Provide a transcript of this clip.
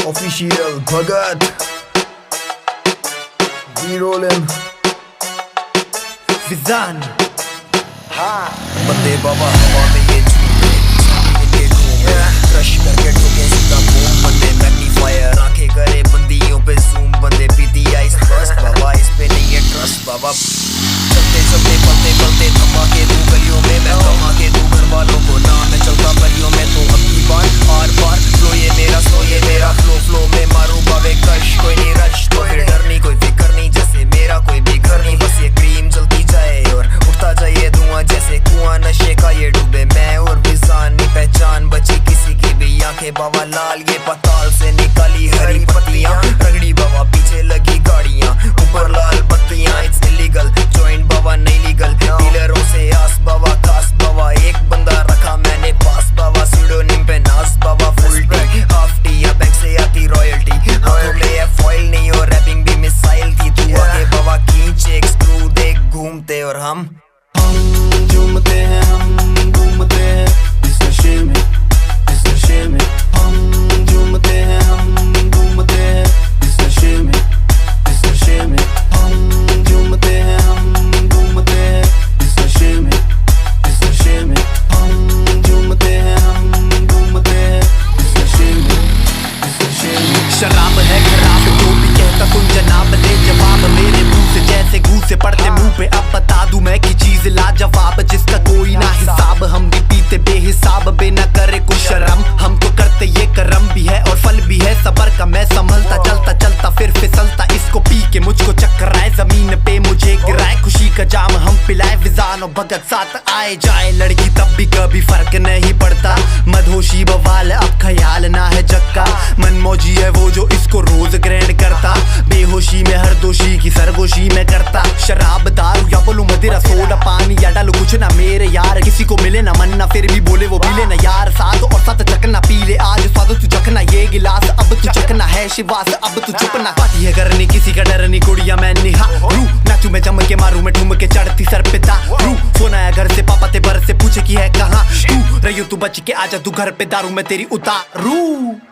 Official Bhagat, B-Rollin, Faizan, बंदे बाबा हवा में ये झूमे, ये घूमे, क्रश करके ठोके सीधा बूम, बंदे मैग्नीफायर आंखें करे बंदियों पे जूम, बंदे पीती आइस ट्रस्ट बाबा, इस पे नहीं है ट्रस्ट बाबा। चलते चलते पलते पलते धमाके दूं गलियों में, मैं धमाके दूं घर वालों को, ना मैं चलता गलियों में तो अब की बार आर पार फ्लो ये मेरा फ्लो फ्लो में मारूं बावे कश, कोई नहीं रश तो फिर डर नहीं, कोई फिक्र नहीं, जैसे मेरा कोई भी घर नहीं, बस ये क्रीम जलती जाए और उठता जाए धुआं जैसे कुआं, नशे का ये डूबे मैं और विजान, नहीं पहचान बची किसी की भी, आंखें बाबा लाल ये पताल से निकाली हरी पत्तियां, रगड़ी बाबा पीछे लगी गाड़ियां, ऊपर लाल बत्तियां, इट्स इलीगल जॉइंट बाबा नहीं लीगल, डीलरों से आस बाबा खास बाबा, एक बंदा रखा मैंने पास बाबा, सीडोनिम पे नास बाबा, फुल टी हाफ टी या बैंक से आती रॉयल्टी, हाथों में ये फॉइल नहीं और रैपिंग भी मिसाइल थी, तू आगे बाबा खींच एक स्क्रू देख घूमते और हम झूमते हैं, हम घूमते हैं इस नशे में, इस नशे में हम झूमते हैं, हम घूमते हैं इस नशे में, इस नशे में हम झूमते हैं, हम घूमते हैं इस नशे में, इस नशे में हम झूमते हैं, हम घूमते हैं इस नशे में, इस नशे में। शराब है खराब तो भी कहता सुन जनाब, ले जवाब मेरे मुंह से जैसे घूसे पड़ते मुंह पे, अब बता दूं मैं की चीज लाजवाब जिसका कोई ना हिसाब, हम भी पीते बेहिसाब बिना करे कुछ शर्म, हम तो करते ये करम भी है और फल भी है सबर का, मैं संभलता चलता चलता फिर फिसलता, इसको पी के मुझको चक्कर आए जमीन पे मुझे गिराए, खुशी का जाम हम पिलाए, विजान और भगत साथ आए जाए, लड़की तब भी कभी फर्क नहीं पड़ता, मदहोशी बवाल अब ख्याल ना है जग का, मनमौजी है वो जो इसको रोज ग्रैंड करता, बेहोशी में हर दोषी की सरगोशी में करता, शराब दारू या बोलूं मदिरा सोडा पानी या डालू कुछ ना मेरे यार, किसी को मिले ना मन ना फिर भी बोले वो पी लेना यार, साथ और साथ चखना पी ले आज स्वाद तू चखना ये गिलास, अब तू चखना है शिवास, अब तू चुप ना पाती है करनी किसी का डर नहीं, कुड़िया मैं निहा रू नाचू मैं जम के मारू मैं ठुम के चढ़ती सर पे दारू, फोन आया घर से पापा ते बर से पूछे की है कहाँ तू रही तू बच के आजा तू घर पे दारू मैं तेरी उतारू।